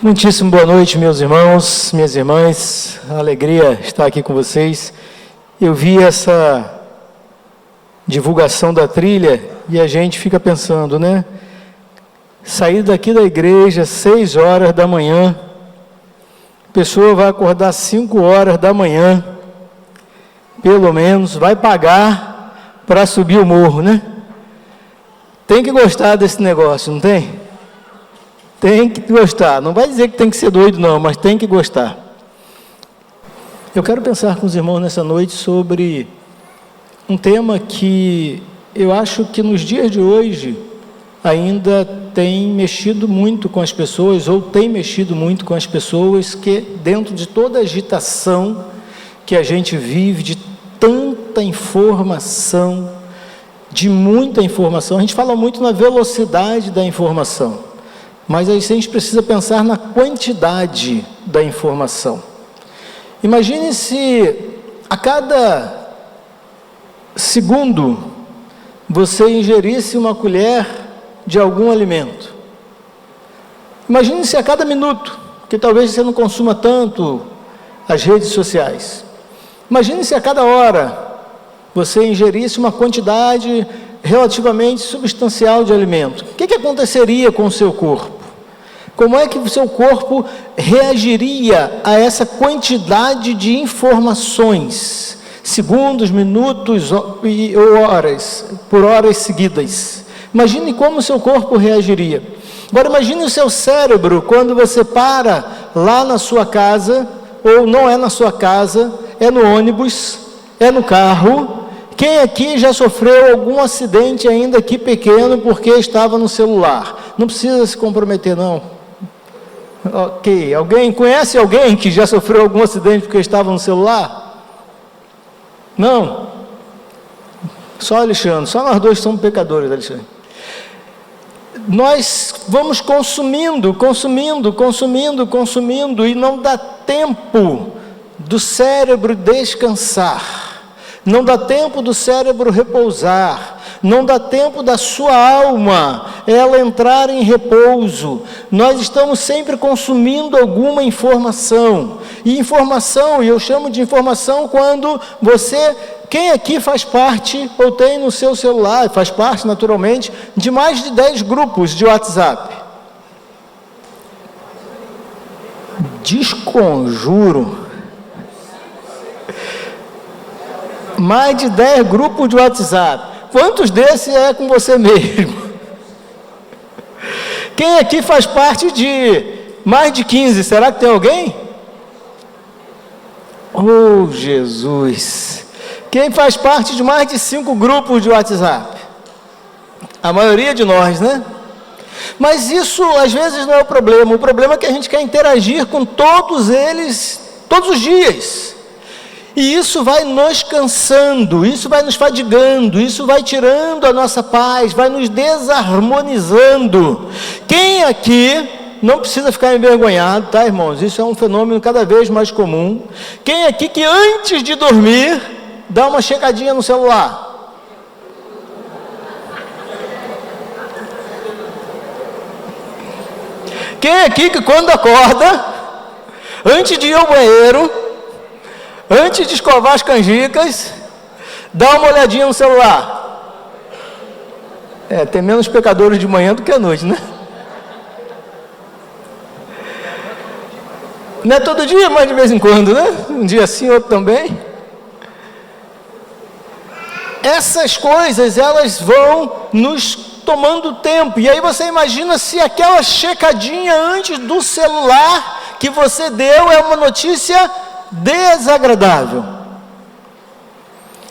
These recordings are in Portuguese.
Muitíssimo boa noite, meus irmãos, minhas irmãs, alegria estar aqui com vocês. Eu vi essa divulgação da trilha e a gente fica pensando, né? Sair daqui da igreja 6 horas da manhã, a pessoa vai acordar 5 horas da manhã, pelo menos, vai pagar para subir o morro, né? Tem que gostar desse negócio, não tem? Tem que gostar, não vai dizer que tem que ser doido não, mas tem que gostar. Eu quero pensar com os irmãos nessa noite sobre um tema que eu acho que nos dias de hoje ainda tem mexido muito com as pessoas, ou tem mexido muito com as pessoas, que dentro de toda a agitação que a gente vive, de tanta informação, de muita informação, a gente fala muito na velocidade da informação. Mas aí a gente precisa pensar na quantidade da informação. Imagine se a cada segundo você ingerisse uma colher de algum alimento. Imagine se a cada minuto, que talvez você não consuma tanto as redes sociais. Imagine se a cada hora você ingerisse uma quantidade relativamente substancial de alimento. O que aconteceria com o seu corpo? Como é que o seu corpo reagiria a essa quantidade de informações, segundos, minutos e horas, por horas seguidas? Imagine como o seu corpo reagiria. Agora imagine o seu cérebro quando você para lá na sua casa, ou não é na sua casa, é no ônibus, é no carro. Quem aqui já sofreu algum acidente ainda aqui pequeno porque estava no celular? Não precisa se comprometer não. Ok, conhece alguém que já sofreu algum acidente porque estava no celular? Não? Só Alexandre, só nós dois somos pecadores, Alexandre. Nós vamos consumindo, e não dá tempo do cérebro descansar, não dá tempo do cérebro repousar, não dá tempo da sua alma ela entrar em repouso. Nós estamos sempre consumindo alguma informação, e eu chamo de informação quando você, quem aqui faz parte, ou tem no seu celular, faz parte naturalmente, de mais de 10 grupos de WhatsApp? Desconjuro. Mais de 10 grupos de WhatsApp. Quantos desses é com você mesmo? Quem aqui faz parte de mais de 15? Será que tem alguém? Oh, Jesus! Quem faz parte de mais de 5 grupos de WhatsApp? A maioria de nós, né? Mas isso às vezes não é o problema é que a gente quer interagir com todos eles, todos os dias. E isso vai nos cansando, isso vai nos fadigando, isso vai tirando a nossa paz, vai nos desarmonizando. Quem aqui, não precisa ficar envergonhado, tá, irmãos? Isso é um fenômeno cada vez mais comum. Quem aqui que antes de dormir, dá uma checadinha no celular? Quem aqui que quando acorda, antes de ir ao banheiro, antes de escovar as canjicas, dá uma olhadinha no celular? Tem menos pecadores de manhã do que à noite, né? Não é todo dia, mas de vez em quando, né? Um dia sim, outro também. Essas coisas, elas vão nos tomando tempo. E aí você imagina se aquela checadinha antes do celular que você deu é uma notícia desagradável.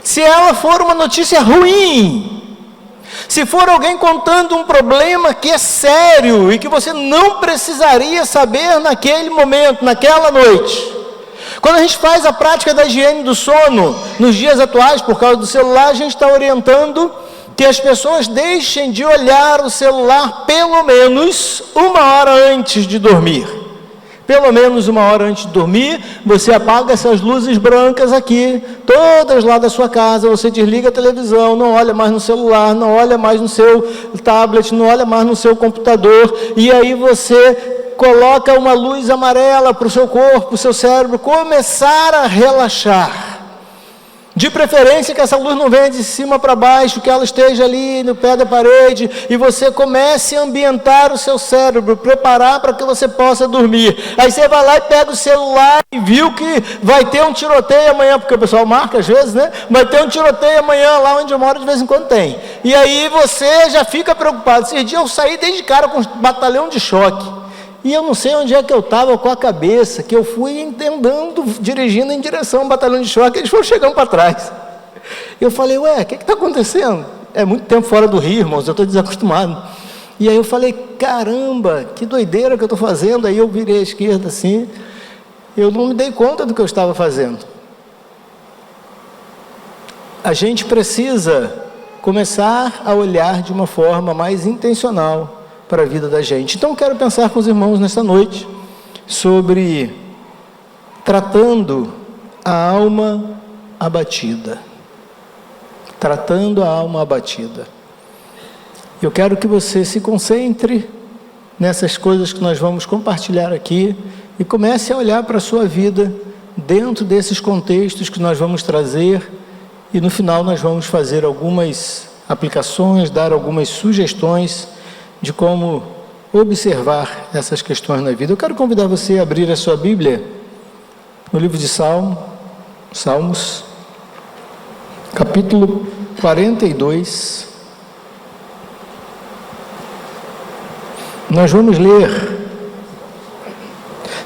Se ela for uma notícia ruim, se for alguém contando um problema que é sério e que você não precisaria saber naquele momento, naquela noite. Quando a gente faz a prática da higiene do sono nos dias atuais, por causa do celular, a gente está orientando que as pessoas deixem de olhar o celular pelo menos 1 hora antes de dormir. Pelo menos 1 hora antes de dormir, você apaga essas luzes brancas aqui, todas lá da sua casa, você desliga a televisão, não olha mais no celular, não olha mais no seu tablet, não olha mais no seu computador, e aí você coloca uma luz amarela para o seu corpo, para o seu cérebro começar a relaxar. De preferência que essa luz não venha de cima para baixo, que ela esteja ali no pé da parede, e você comece a ambientar o seu cérebro, preparar para que você possa dormir. Aí você vai lá e pega o celular e viu que vai ter um tiroteio amanhã, porque o pessoal marca às vezes, né? Vai ter um tiroteio amanhã, lá onde eu moro de vez em quando tem. E aí você já fica preocupado. Esses dias eu saí desde cara com um batalhão de choque. E eu não sei onde é que eu estava com a cabeça, que eu fui andando, dirigindo em direção ao batalhão de choque, eles foram chegando para trás. Eu falei, ué, o que está acontecendo? É muito tempo fora do Rio, irmãos, eu estou desacostumado. E aí eu falei, caramba, que doideira que eu estou fazendo. Aí eu virei à esquerda assim, eu não me dei conta do que eu estava fazendo. A gente precisa começar a olhar de uma forma mais intencional para a vida da gente. Então, quero pensar com os irmãos nesta noite sobre tratando a alma abatida. Tratando a alma abatida. Eu quero que você se concentre nessas coisas que nós vamos compartilhar aqui e comece a olhar para a sua vida dentro desses contextos que nós vamos trazer, e no final nós vamos fazer algumas aplicações, dar algumas sugestões de como observar essas questões na vida. Eu quero convidar você a abrir a sua Bíblia no livro de Salmos, capítulo 42. Nós vamos ler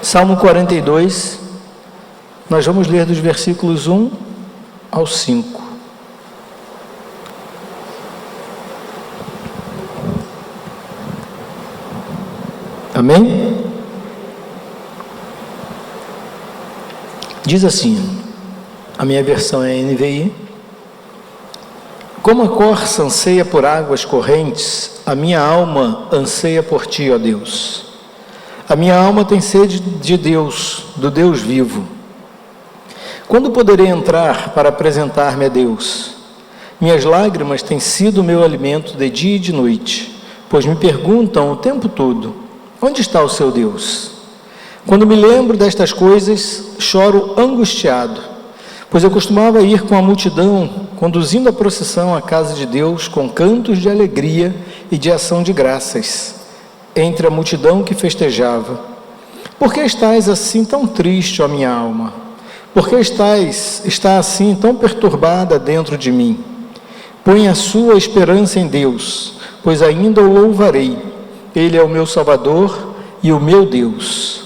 Salmo 42, nós vamos ler dos versículos 1 ao 5. Amém? Diz assim, a minha versão é NVI: como a corça anseia por águas correntes, a minha alma anseia por ti, ó Deus. A minha alma tem sede de Deus, do Deus vivo. Quando poderei entrar para apresentar-me a Deus? Minhas lágrimas têm sido o meu alimento de dia e de noite, pois me perguntam o tempo todo: onde está o seu Deus? Quando me lembro destas coisas, choro angustiado, pois eu costumava ir com a multidão, conduzindo a procissão à casa de Deus, com cantos de alegria e de ação de graças, entre a multidão que festejava. Por que estás assim tão triste, ó minha alma? Por que está assim tão perturbada dentro de mim? Põe a sua esperança em Deus, pois ainda o louvarei. Ele é o meu Salvador e o meu Deus.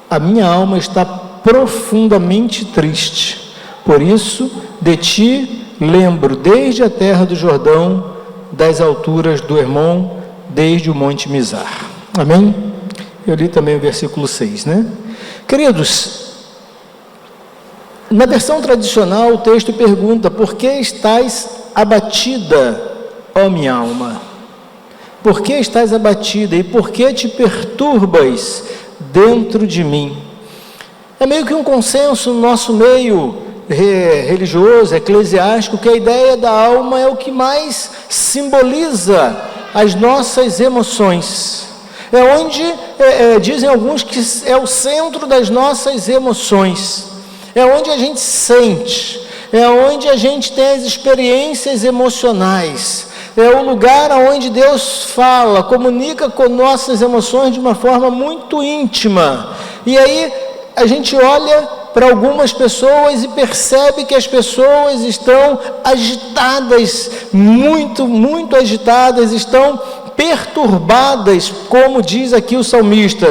A minha alma está profundamente triste, por isso de ti lembro desde a terra do Jordão, das alturas do Hermon, desde o monte Mizar. Amém? Eu li também o versículo 6, né? Queridos, na versão tradicional o texto pergunta: por que estás abatida, ó minha alma? Por que estás abatida e por que te perturbas dentro de mim? É meio que um consenso no nosso meio religioso, eclesiástico, que a ideia da alma é o que mais simboliza as nossas emoções. É onde, dizem alguns, que é o centro das nossas emoções. É onde a gente sente, é onde a gente tem as experiências emocionais. É o lugar onde Deus fala, comunica com nossas emoções de uma forma muito íntima. E aí a gente olha para algumas pessoas e percebe que as pessoas estão agitadas, muito agitadas, estão perturbadas, como diz aqui o salmista.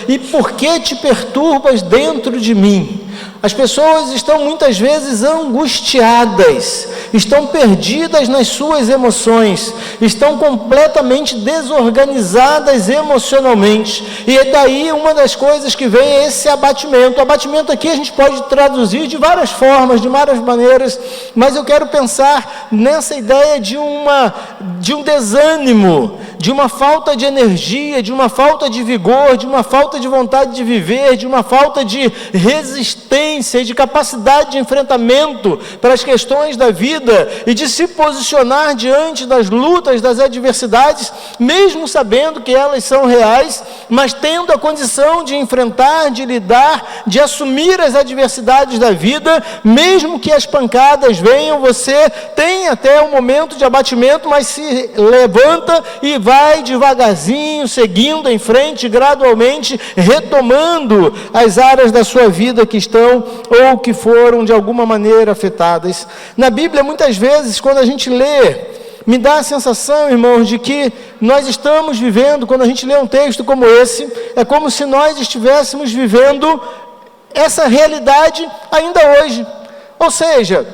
E por que te perturbas dentro de mim? As pessoas estão muitas vezes angustiadas, estão perdidas nas suas emoções, estão completamente desorganizadas emocionalmente, e daí uma das coisas que vem é esse abatimento. O abatimento aqui a gente pode traduzir de várias formas, de várias maneiras, mas eu quero pensar nessa ideia de um desânimo, de uma falta de energia, de uma falta de vigor, de uma falta de vontade de viver, de uma falta de resistência e de capacidade de enfrentamento para as questões da vida e de se posicionar diante das lutas, das adversidades, mesmo sabendo que elas são reais, mas tendo a condição de enfrentar, de lidar, de assumir as adversidades da vida, mesmo que as pancadas venham, você tem até um momento de abatimento, mas se levanta e vai devagarzinho, seguindo em frente, gradualmente, retomando as áreas da sua vida que estão ou que foram de alguma maneira afetadas. Na Bíblia, muitas vezes, quando a gente lê, me dá a sensação, irmãos, de que nós estamos vivendo, quando a gente lê um texto como esse, é como se nós estivéssemos vivendo essa realidade ainda hoje. Ou seja,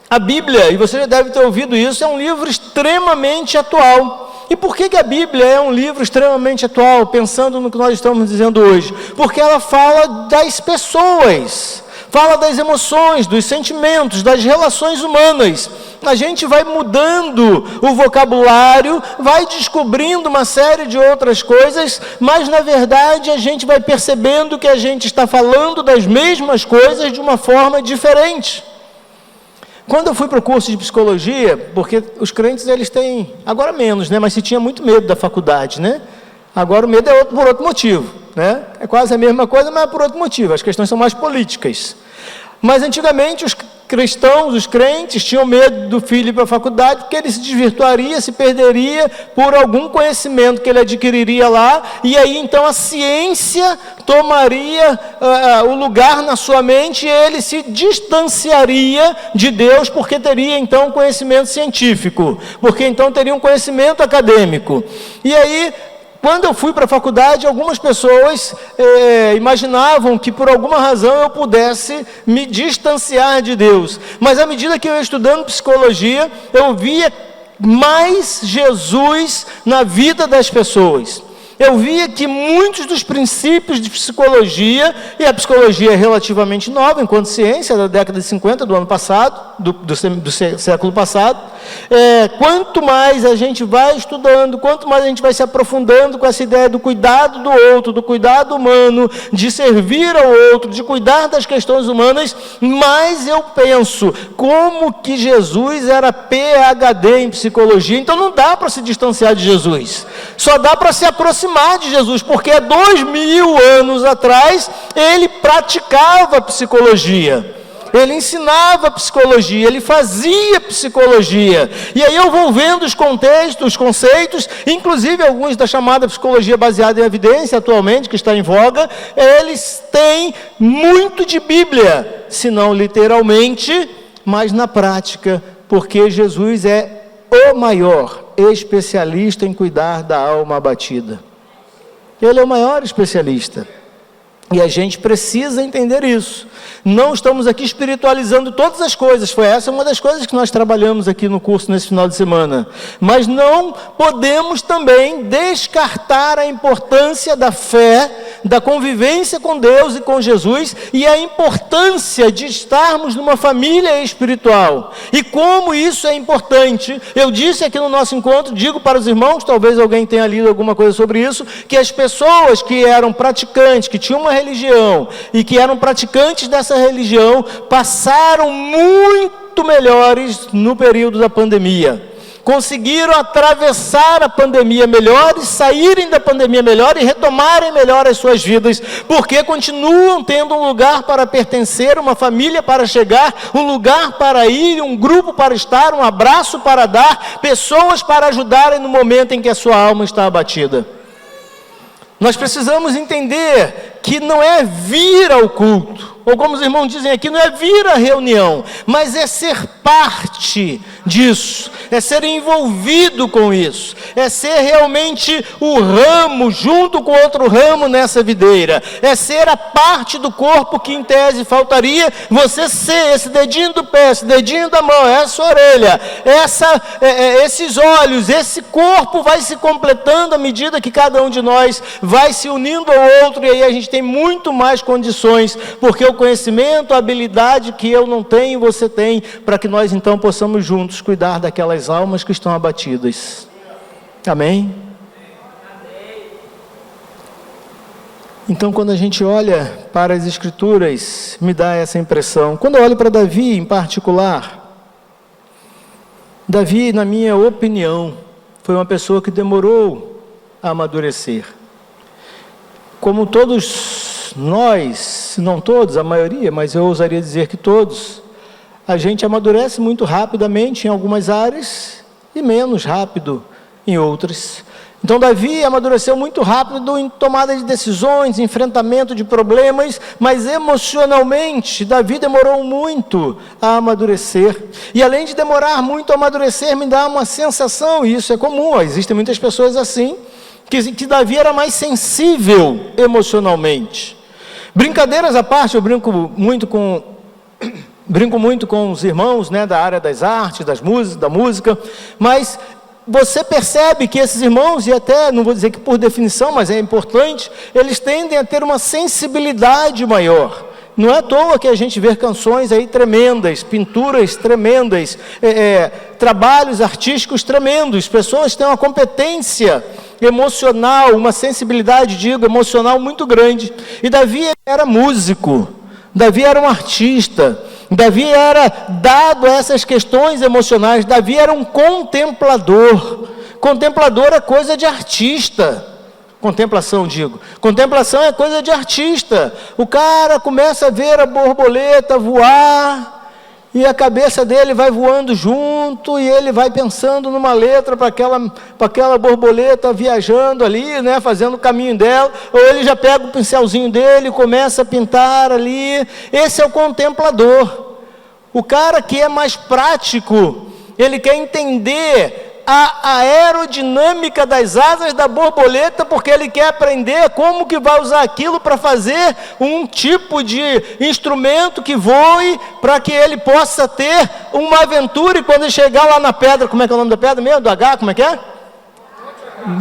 a Bíblia, e você já deve ter ouvido isso, é um livro extremamente atual. E por que a Bíblia é um livro extremamente atual, pensando no que nós estamos dizendo hoje? Porque ela fala das pessoas, fala das emoções, dos sentimentos, das relações humanas. A gente vai mudando o vocabulário, vai descobrindo uma série de outras coisas, mas na verdade a gente vai percebendo que a gente está falando das mesmas coisas de uma forma diferente. Quando eu fui para o curso de psicologia, porque os crentes eles têm, agora menos, né? Mas se tinha muito medo da faculdade, né? Agora o medo é por outro motivo, né? É quase a mesma coisa, mas é por outro motivo, as questões são mais políticas. Mas antigamente os cristãos, os crentes, tinham medo do filho ir para a faculdade, porque ele se desvirtuaria, se perderia por algum conhecimento que ele adquiriria lá, e aí então a ciência tomaria o lugar na sua mente, e ele se distanciaria de Deus, porque teria então conhecimento científico, porque então teria um conhecimento acadêmico. E aí, quando eu fui para a faculdade, algumas pessoas imaginavam que por alguma razão eu pudesse me distanciar de Deus. Mas à medida que eu ia estudando psicologia, eu via mais Jesus na vida das pessoas. Eu via que muitos dos princípios de psicologia, e a psicologia é relativamente nova, enquanto ciência, da década de 50, do ano passado, do século passado, quanto mais a gente vai estudando, quanto mais a gente vai se aprofundando com essa ideia do cuidado do outro, do cuidado humano, de servir ao outro, de cuidar das questões humanas, mais eu penso como que Jesus era PhD em psicologia. Então não dá para se distanciar de Jesus, só dá para se aproximar de Jesus, porque há 2000 anos atrás ele praticava psicologia, ele ensinava psicologia, ele fazia psicologia, e aí eu vou vendo os contextos, os conceitos, inclusive alguns da chamada psicologia baseada em evidência atualmente, que está em voga, eles têm muito de Bíblia, se não literalmente, mas na prática, porque Jesus é o maior especialista em cuidar da alma abatida. Ele é o maior especialista. E a gente precisa entender isso. Não estamos aqui espiritualizando todas as coisas. Foi essa uma das coisas que nós trabalhamos aqui no curso nesse final de semana. Mas não podemos também descartar a importância da fé, da convivência com Deus e com Jesus, e a importância de estarmos numa família espiritual. E como isso é importante, eu disse aqui no nosso encontro, digo para os irmãos, talvez alguém tenha lido alguma coisa sobre isso, que as pessoas que eram praticantes, que tinham uma religião e que eram praticantes dessa religião, passaram muito melhores no período da pandemia. Conseguiram atravessar a pandemia melhor e saírem da pandemia melhor e retomarem melhor as suas vidas, porque continuam tendo um lugar para pertencer, uma família para chegar, um lugar para ir, um grupo para estar, um abraço para dar, pessoas para ajudarem no momento em que a sua alma está abatida. Nós precisamos entender que não é vir ao culto, ou como os irmãos dizem aqui, não é vir à reunião, mas é ser parte disso, é ser envolvido com isso, é ser realmente o ramo junto com outro ramo nessa videira, é ser a parte do corpo que em tese faltaria você ser, esse dedinho do pé, esse dedinho da mão, essa orelha, esses olhos, esse corpo vai se completando à medida que cada um de nós vai se unindo ao outro, e aí a gente tem muito mais condições, porque o conhecimento, a habilidade que eu não tenho, você tem, para que nós então possamos juntos cuidar daquelas almas que estão abatidas. Amém? Então, quando a gente olha para as Escrituras, me dá essa impressão. Quando eu olho para Davi em particular, Davi, na minha opinião, foi uma pessoa que demorou a amadurecer. Como todos nós, se não todos, a maioria, mas eu ousaria dizer que todos, a gente amadurece muito rapidamente em algumas áreas e menos rápido em outras. Então Davi amadureceu muito rápido em tomada de decisões, enfrentamento de problemas, mas emocionalmente Davi demorou muito a amadurecer. E além de demorar muito a amadurecer, me dá uma sensação, e isso é comum, existem muitas pessoas assim, que Davi era mais sensível emocionalmente. Brincadeiras à parte, eu brinco muito com os irmãos, né, da área das artes, da música, mas você percebe que esses irmãos, e até, não vou dizer que por definição, mas é importante, eles tendem a ter uma sensibilidade maior. Não é à toa que a gente vê canções aí tremendas, pinturas tremendas, trabalhos artísticos tremendos, pessoas têm uma competência emocional, uma sensibilidade, emocional muito grande. E Davi era músico, Davi era um artista, Davi era dado a essas questões emocionais, Davi era um contemplador. Contemplador é coisa de artista. Contemplação é coisa de artista. O cara começa a ver a borboleta voar, e a cabeça dele vai voando junto, e ele vai pensando numa letra para aquela borboleta viajando ali, né, fazendo o caminho dela, ou ele já pega o pincelzinho dele e começa a pintar ali. Esse é o contemplador. O cara que é mais prático, ele quer entender a aerodinâmica das asas da borboleta, porque ele quer aprender como que vai usar aquilo para fazer um tipo de instrumento que voe, para que ele possa ter uma aventura, e quando ele chegar lá na pedra, como é que é o nome da pedra mesmo? Do H, como é que é?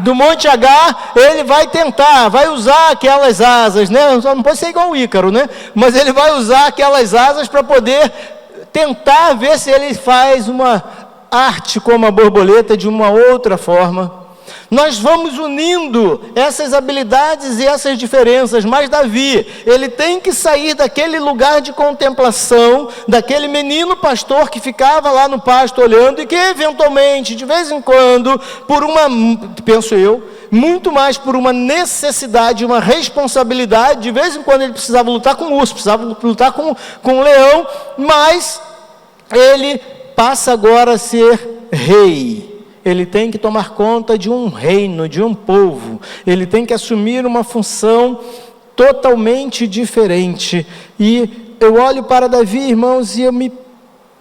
Do Monte H, ele vai usar aquelas asas, né? Não pode ser igual o Ícaro, né? Mas ele vai usar aquelas asas para poder tentar ver se ele faz uma arte como a borboleta de uma outra forma. Nós vamos unindo essas habilidades e essas diferenças, mas Davi, ele tem que sair daquele lugar de contemplação, daquele menino pastor que ficava lá no pasto olhando, e que eventualmente, de vez em quando, penso eu, muito mais por uma necessidade, uma responsabilidade, de vez em quando ele precisava lutar com o urso, precisava lutar com o leão, mas ele passa agora a ser rei. Ele tem que tomar conta de um reino, de um povo. Ele tem que assumir uma função totalmente diferente. E eu olho para Davi, irmãos, e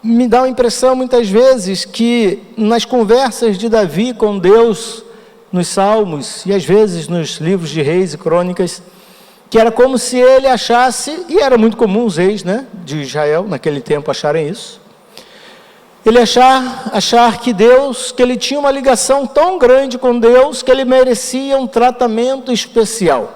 me dá uma impressão muitas vezes que nas conversas de Davi com Deus, nos Salmos e às vezes nos livros de Reis e Crônicas, que era como se ele achasse, e era muito comum os reis, né, de Israel naquele tempo acharem isso, ele achar que ele tinha uma ligação tão grande com Deus, que ele merecia um tratamento especial.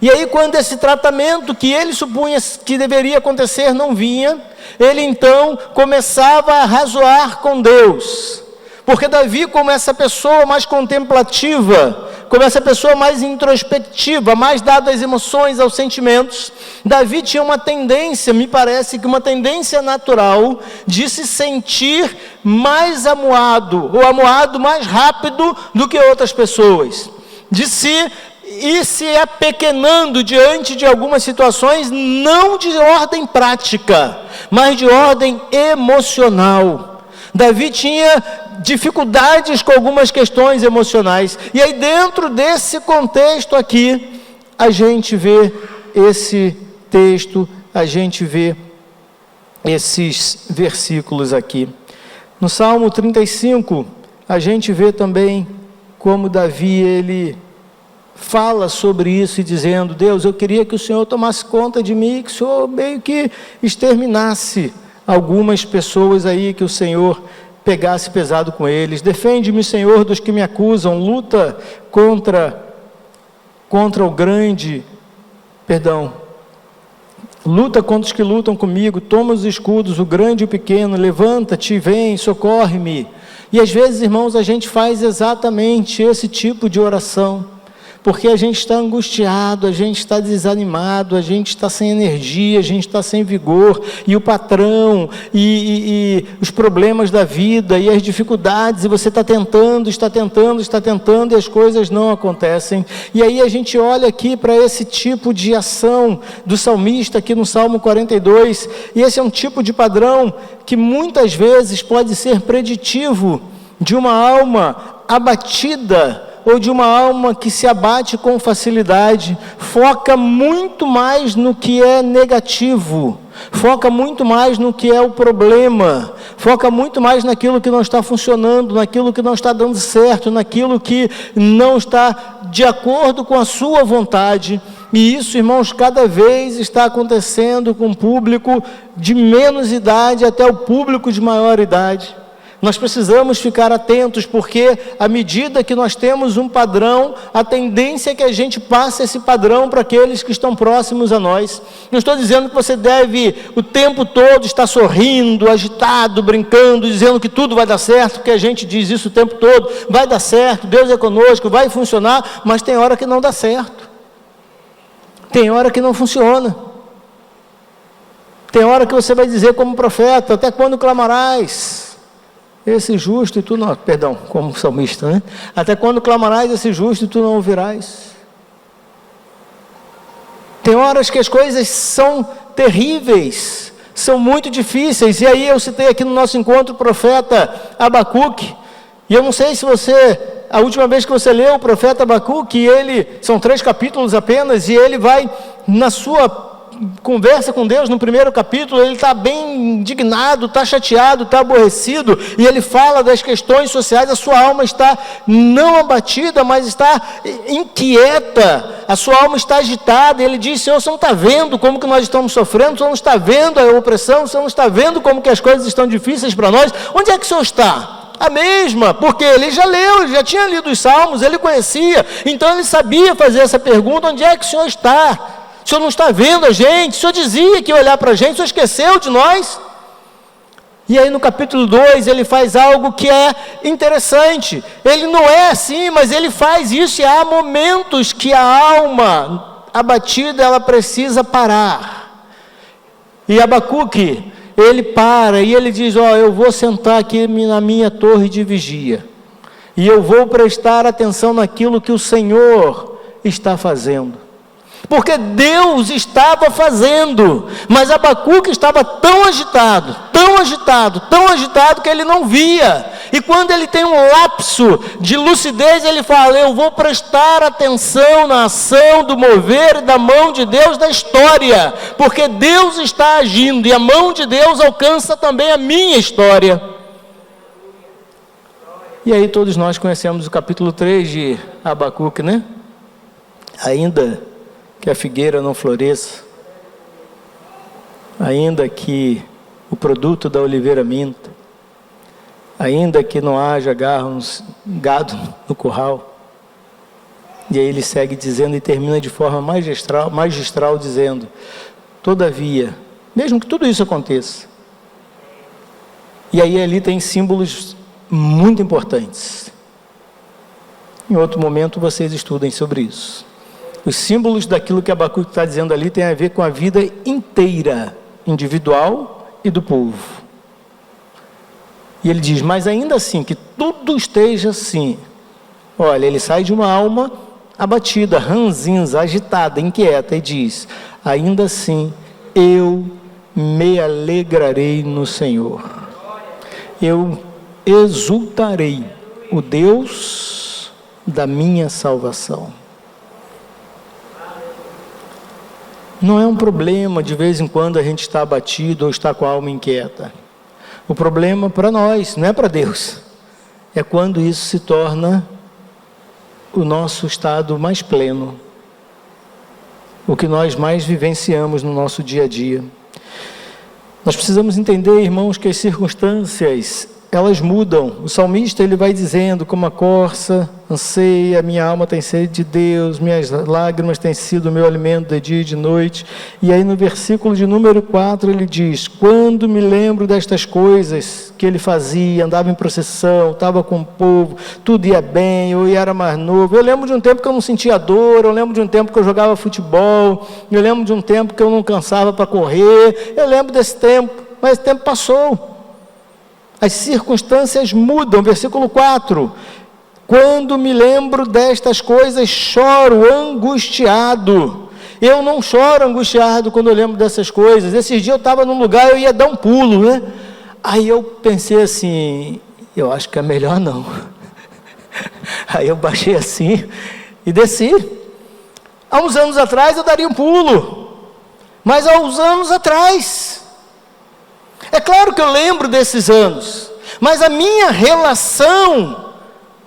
E aí, quando esse tratamento que ele supunha que deveria acontecer não vinha, ele então começava a razoar com Deus. Porque Davi, como essa pessoa mais contemplativa, como essa pessoa mais introspectiva, mais dada às emoções, aos sentimentos, Davi tinha uma tendência, me parece que uma tendência natural, de se sentir mais amuado, ou amuado mais rápido do que outras pessoas, de ir se apequenando diante de algumas situações, não de ordem prática, mas de ordem emocional. Davi tinha dificuldades com algumas questões emocionais, e aí dentro desse contexto aqui, a gente vê esse texto, a gente vê esses versículos aqui. No Salmo 35, a gente vê também como Davi, ele fala sobre isso e dizendo: Deus, eu queria que o Senhor tomasse conta de mim, que o Senhor meio que exterminasse algumas pessoas aí, que o Senhor pegasse pesado com eles. Defende-me, Senhor, dos que me acusam, luta contra os que lutam comigo, toma os escudos, o grande e o pequeno, levanta-te, vem, socorre-me. E às vezes, irmãos, a gente faz exatamente esse tipo de oração. porque a gente está angustiado, a gente está desanimado, a gente está sem energia, a gente está sem vigor, e o patrão, e os problemas da vida, e as dificuldades, e você está tentando, e as coisas não acontecem. E aí a gente olha aqui para esse tipo de ação do salmista aqui no Salmo 42, e esse é um tipo de padrão que muitas vezes pode ser preditivo de uma alma abatida, ou de uma alma que se abate com facilidade, foca muito mais no que é negativo, foca muito mais no que é o problema, foca muito mais naquilo que não está funcionando, naquilo que não está dando certo, naquilo que não está de acordo com a sua vontade. E isso, irmãos, cada vez está acontecendo com o público de menos idade até o público de maior idade. Nós precisamos ficar atentos, porque à medida que nós temos um padrão, a tendência é que a gente passe esse padrão para aqueles que estão próximos a nós. Não estou dizendo que você deve o tempo todo estar sorrindo, agitado, brincando, dizendo que tudo vai dar certo, porque a gente diz isso o tempo todo, vai dar certo, Deus é conosco, vai funcionar, mas tem hora que não dá certo, tem hora que não funciona, tem hora que você vai dizer como profeta: até quando clamarás esse justo e tu não, perdão, como salmista, né? Até quando clamarás esse justo e tu não ouvirás? Tem horas que as coisas são terríveis, são muito difíceis, e aí eu citei aqui no nosso encontro o profeta Abacuque, e eu não sei se você, a última vez que você leu o profeta Abacuque, são 3 capítulos apenas, e ele vai, na sua conversa com Deus, no primeiro capítulo, ele está bem indignado, está chateado, está aborrecido, e ele fala das questões sociais. A sua alma está não abatida, mas está inquieta, a sua alma está agitada, e ele diz: Senhor, você não está vendo como que nós estamos sofrendo, você não está vendo a opressão, você não está vendo como que as coisas estão difíceis para nós? Onde é que o Senhor está? A mesma, porque ele já leu, ele já tinha lido os Salmos, ele conhecia, então ele sabia fazer essa pergunta: onde é que o Senhor está? O Senhor não está vendo a gente? O Senhor dizia que ia olhar para a gente, o Senhor esqueceu de nós? E aí no capítulo 2 ele faz algo que é interessante. Ele não é assim, mas ele faz isso, e há momentos que a alma abatida, ela precisa parar. E Abacuque, ele para e ele diz: eu vou sentar aqui na minha torre de vigia, e eu vou prestar atenção naquilo que o Senhor está fazendo. Porque Deus estava fazendo, mas Abacuque estava tão agitado, que ele não via. E quando ele tem um lapso de lucidez, ele fala: eu vou prestar atenção na ação do mover da mão de Deus na história, porque Deus está agindo, e a mão de Deus alcança também a minha história. E aí todos nós conhecemos o capítulo 3 de Abacuque, né? Ainda que a figueira não floresça, ainda que o produto da oliveira minta, ainda que não haja gado no curral. E aí ele segue dizendo, e termina de forma magistral dizendo: todavia, mesmo que tudo isso aconteça, e aí ali tem símbolos muito importantes. Em outro momento vocês estudem sobre isso. Os símbolos daquilo que Abacuque está dizendo ali tem a ver com a vida inteira, individual e do povo. E ele diz: mas ainda assim, que tudo esteja assim. Olha, ele sai de uma alma abatida, ranzinza, agitada, inquieta, e diz: ainda assim, eu me alegrarei no Senhor. Eu exultarei o Deus da minha salvação. Não é um problema de vez em quando a gente está abatido ou está com a alma inquieta. O problema para nós, não é para Deus, é quando isso se torna o nosso estado mais pleno, o que nós mais vivenciamos no nosso dia a dia. Nós precisamos entender, irmãos, que as circunstâncias, elas mudam. O salmista, ele vai dizendo, como a corça anseia, minha alma tem sede de Deus, minhas lágrimas têm sido o meu alimento de dia e de noite. E aí no versículo de número 4 ele diz, quando me lembro destas coisas que ele fazia, andava em procissão, estava com o povo, tudo ia bem, eu era mais novo. Eu lembro de um tempo que eu não sentia dor, eu lembro de um tempo que eu jogava futebol, eu lembro de um tempo que eu não cansava para correr, eu lembro desse tempo, mas esse tempo passou. As circunstâncias mudam. Versículo 4. Quando me lembro destas coisas, choro angustiado. Eu não choro angustiado quando eu lembro dessas coisas. Esses dias eu estava num lugar, eu ia dar um pulo, né? Aí eu pensei assim, eu acho que é melhor não. Aí eu baixei assim e desci. Há uns anos atrás eu daria um pulo. Mas há uns anos atrás... É claro que eu lembro desses anos, mas a minha relação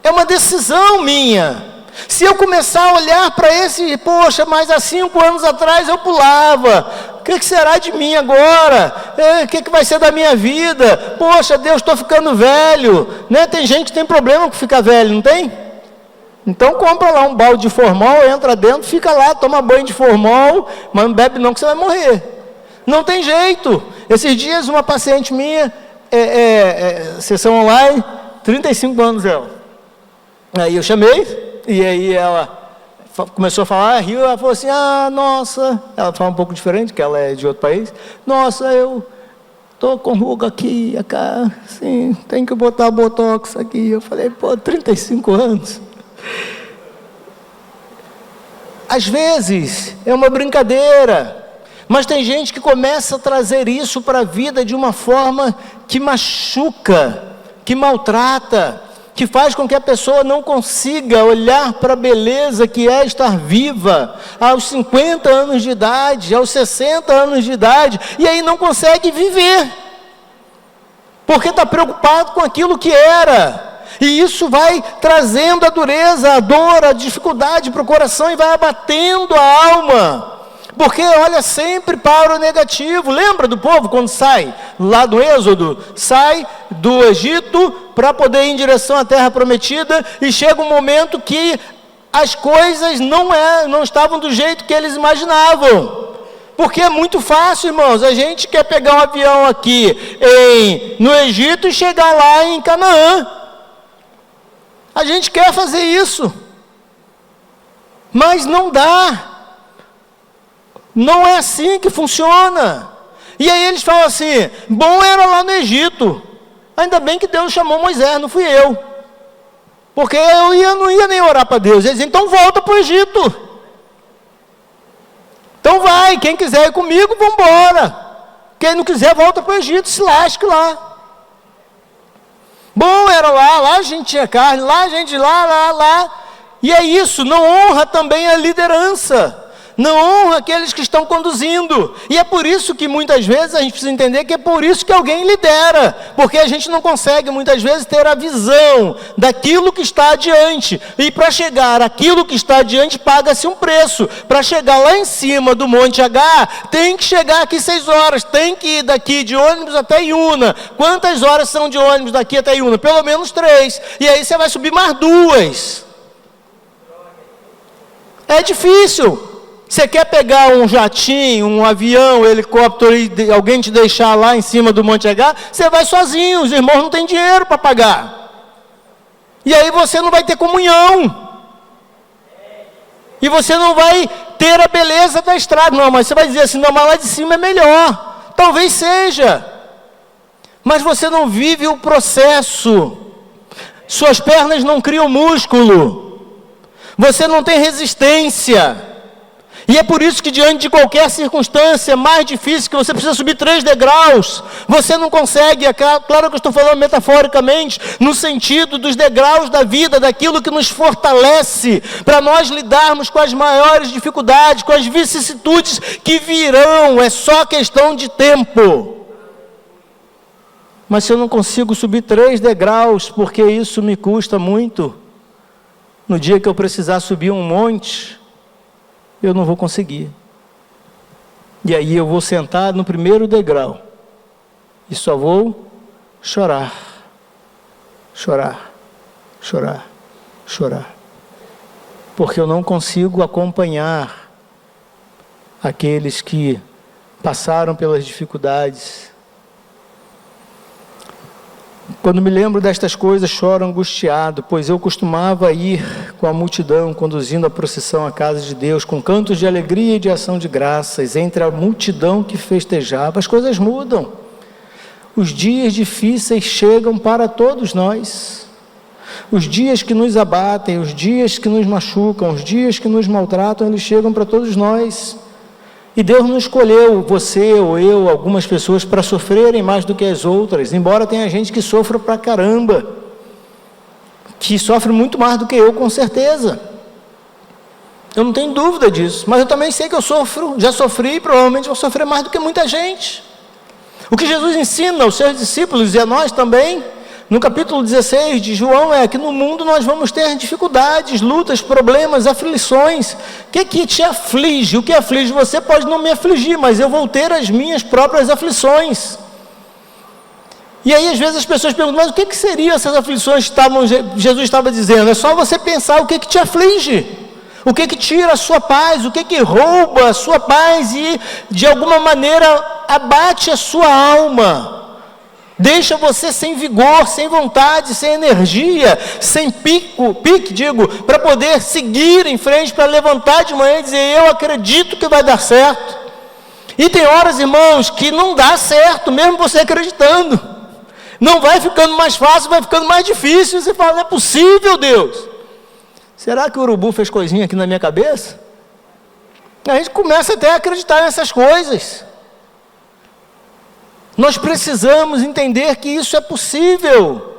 é uma decisão minha. Se eu começar a olhar para esse, poxa, mas há 5 anos atrás eu pulava, o que será de mim agora? O que vai ser da minha vida? Poxa, Deus, estou ficando velho, né? Tem gente que tem problema com ficar velho, não tem? Então compra lá um balde de formol, entra dentro, fica lá, toma banho de formol, mas não bebe não que você vai morrer. Não tem jeito. Esses dias uma paciente minha, sessão online, 35 anos ela. Aí eu chamei, e aí ela começou a falar, riu, ela falou assim, nossa, ela fala um pouco diferente, que ela é de outro país, nossa, eu estou com ruga aqui, cá, assim, tem que botar botox aqui. Eu falei, 35 anos. Às vezes, é uma brincadeira, mas tem gente que começa a trazer isso para a vida de uma forma que machuca, que maltrata, que faz com que a pessoa não consiga olhar para a beleza que é estar viva aos 50 anos de idade, aos 60 anos de idade, e aí não consegue viver, porque está preocupado com aquilo que era, e isso vai trazendo a dureza, a dor, a dificuldade para o coração e vai abatendo a alma. Porque olha sempre para o negativo. Lembra do povo quando sai lá do Êxodo? Sai do Egito para poder ir em direção à terra prometida, e chega um momento que as coisas não estavam do jeito que eles imaginavam. Porque é muito fácil, irmãos, a gente quer pegar um avião aqui no Egito e chegar lá em Canaã. A gente quer fazer isso, mas não dá. Não é assim que funciona. E aí eles falam assim, bom era lá no Egito, ainda bem que Deus chamou Moisés, não fui eu, porque eu não ia nem orar para Deus. Eles dizem, então volta para o Egito, então vai, quem quiser ir comigo, vamos embora, quem não quiser volta para o Egito, se lasque lá. Bom era lá a gente tinha carne, lá a gente lá, e é isso, não honra também a liderança, não honra aqueles que estão conduzindo. E é por isso que muitas vezes a gente precisa entender que é por isso que alguém lidera, porque a gente não consegue muitas vezes ter a visão daquilo que está adiante, e para chegar àquilo que está adiante paga-se um preço. Para chegar lá em cima do Monte H, tem que chegar aqui 6 horas, tem que ir daqui de ônibus até Iuna. Quantas horas são de ônibus daqui até Iuna? Pelo menos 3, e aí você vai subir mais 2. É difícil. Você quer pegar um jatinho, um avião, um helicóptero e alguém te deixar lá em cima do Monte H, você vai sozinho, os irmãos não têm dinheiro para pagar. E aí você não vai ter comunhão. E você não vai ter a beleza da estrada. Não, mas você vai dizer assim, não, mas lá de cima é melhor. Talvez seja. Mas você não vive o processo. Suas pernas não criam músculo. Você não tem resistência. E é por isso que diante de qualquer circunstância mais difícil, que você precisa subir 3 degraus, você não consegue. Claro que eu estou falando metaforicamente, no sentido dos degraus da vida, daquilo que nos fortalece, para nós lidarmos com as maiores dificuldades, com as vicissitudes que virão, é só questão de tempo. Mas se eu não consigo subir 3 degraus, porque isso me custa muito, no dia que eu precisar subir um monte, eu não vou conseguir. E aí eu vou sentar no primeiro degrau e só vou chorar. chorar, chorar, chorar. Porque eu não consigo acompanhar aqueles que passaram pelas dificuldades. Quando me lembro destas coisas, choro angustiado, pois eu costumava ir com a multidão, conduzindo a procissão à casa de Deus, com cantos de alegria e de ação de graças, entre a multidão que festejava. As coisas mudam. Os dias difíceis chegam para todos nós. Os dias que nos abatem, os dias que nos machucam, os dias que nos maltratam, eles chegam para todos nós. E Deus não escolheu você ou eu, algumas pessoas, para sofrerem mais do que as outras, embora tenha gente que sofra pra caramba, que sofre muito mais do que eu, com certeza. Eu não tenho dúvida disso, mas eu também sei que eu sofro, já sofri e provavelmente vou sofrer mais do que muita gente. O que Jesus ensina aos seus discípulos e a nós também, no capítulo 16 de João, é que no mundo nós vamos ter dificuldades, lutas, problemas, aflições. O que te aflige? O que aflige você pode não me afligir, mas eu vou ter as minhas próprias aflições. E aí às vezes as pessoas perguntam, mas o que seriam essas aflições que Jesus estava dizendo? É só você pensar o que te aflige, o que tira a sua paz, o que rouba a sua paz e de alguma maneira abate a sua alma. Deixa você sem vigor, sem vontade, sem energia, sem pique, para poder seguir em frente, para levantar de manhã e dizer, eu acredito que vai dar certo. E tem horas, irmãos, que não dá certo, mesmo você acreditando. Não vai ficando mais fácil, vai ficando mais difícil. Você fala, não é possível, Deus. Será que o urubu fez coisinha aqui na minha cabeça? A gente começa até a acreditar nessas coisas. Nós precisamos entender que isso é possível,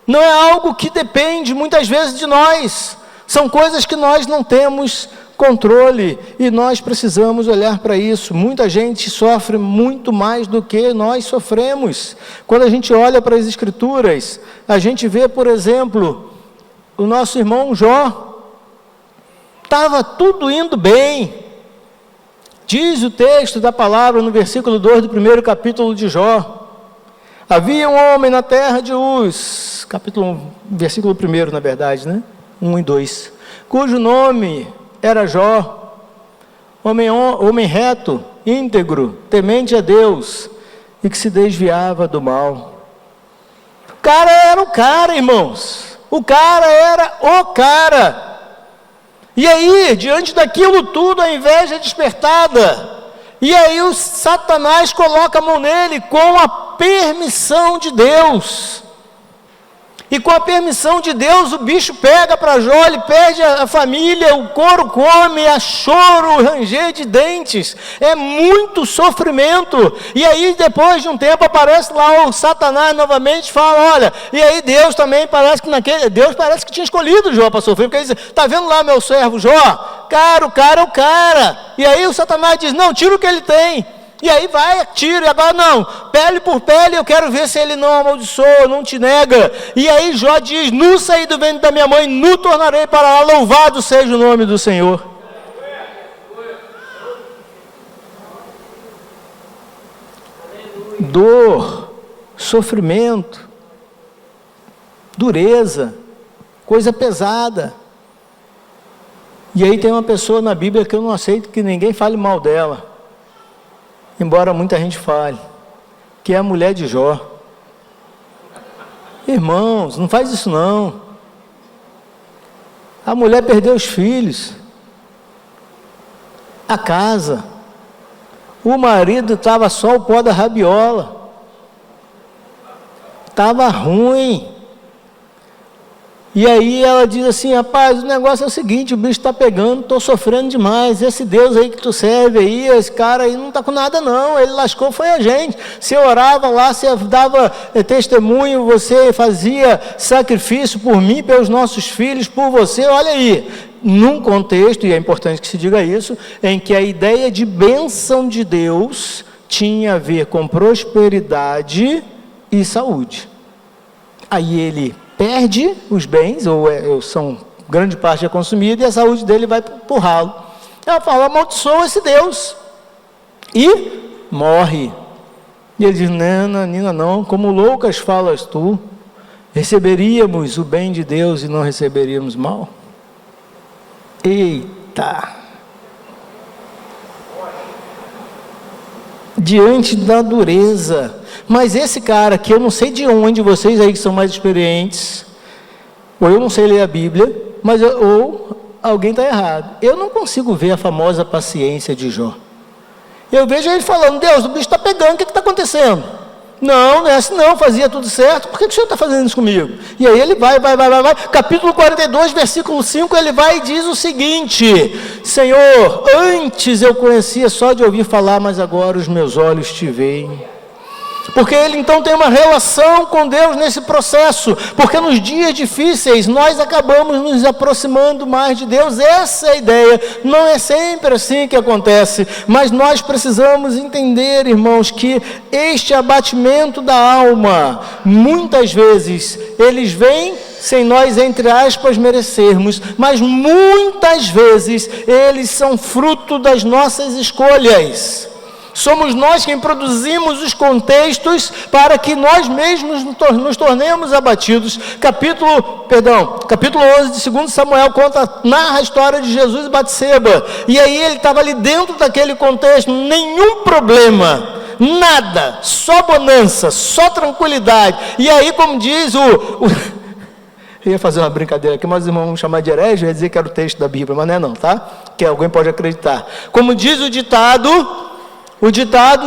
não é algo que depende muitas vezes de nós, são coisas que nós não temos controle, e nós precisamos olhar para isso. Muita gente sofre muito mais do que nós sofremos. Quando a gente olha para as Escrituras, a gente vê, por exemplo, o nosso irmão Jó, estava tudo indo bem. Diz o texto da palavra no versículo 2 do primeiro capítulo de Jó. Havia um homem na terra de Uz, versículo 1, na verdade, né? 1 e 2, cujo nome era Jó, homem reto, íntegro, temente a Deus, e que se desviava do mal. O cara era o cara, irmãos. O cara era o cara. E aí, diante daquilo tudo, a inveja é despertada. E aí o Satanás coloca a mão nele com a permissão de Deus. E com a permissão de Deus, o bicho pega para Jó, ele perde a família, o couro come, há choro, ranger de dentes. É muito sofrimento. E aí, depois de um tempo, aparece lá o Satanás novamente e fala, olha, e aí Deus também parece que Deus parece que tinha escolhido Jó para sofrer, porque ele diz, está vendo lá meu servo Jó? Cara, o cara é o cara. E aí o Satanás diz, não, tira o que ele tem. E aí vai, tira, e agora não, pele por pele, eu quero ver se ele não amaldiçoa, não te nega. E aí Jó diz, nu saí do ventre da minha mãe, nu tornarei para lá, louvado seja o nome do Senhor. Dor, sofrimento, dureza, coisa pesada. E aí tem uma pessoa na Bíblia que eu não aceito que ninguém fale mal dela, embora muita gente fale, que é a mulher de Jó. Irmãos, não faz isso não. A mulher perdeu os filhos, a casa, o marido estava só o pó da rabiola, estava ruim. E aí ela diz assim, rapaz, o negócio é o seguinte, o bicho está pegando, estou sofrendo demais, esse Deus aí que tu serve aí, esse cara aí não está com nada não, ele lascou foi a gente. Você orava lá, você dava testemunho, você fazia sacrifício por mim, pelos nossos filhos, por você, olha aí. Num contexto, e é importante que se diga isso, em que a ideia de bênção de Deus tinha a ver com prosperidade e saúde. Aí ele perde os bens, ou são grande parte é consumida, e a saúde dele vai para o ralo. Ela fala, amaldiçoa esse Deus, e morre. E ele diz, não, Nina, não, como loucas falas tu, receberíamos o bem de Deus e não receberíamos mal? Eita! Diante da dureza. Mas esse cara que eu não sei de onde, vocês aí que são mais experientes, ou eu não sei ler a Bíblia, ou alguém está errado. Eu não consigo ver a famosa paciência de Jó. Eu vejo ele falando: Deus, o bicho está pegando, o que está acontecendo? Não é assim não, fazia tudo certo, por que o Senhor está fazendo isso comigo? E aí ele vai, capítulo 42, versículo 5, ele vai e diz o seguinte: Senhor, antes eu conhecia só de ouvir falar, mas agora os meus olhos te veem. Porque ele então tem uma relação com Deus nesse processo, porque nos dias difíceis nós acabamos nos aproximando mais de Deus. Essa é a ideia. Não é sempre assim que acontece, mas nós precisamos entender, irmãos, que este abatimento da alma, muitas vezes eles vêm sem nós, entre aspas, merecermos, mas muitas vezes eles são fruto das nossas escolhas. Somos nós quem produzimos os contextos para que nós mesmos nos tornemos abatidos. Capítulo 11 de 2 Samuel narra a história de Jesus e Batseba. E aí ele estava ali dentro daquele contexto, nenhum problema, nada, só bonança, só tranquilidade. E aí, como diz eu ia fazer uma brincadeira aqui, mas os irmãos vão chamar de herege, eu ia dizer que era o texto da Bíblia, mas não é não, tá? Que alguém pode acreditar. Como diz o ditado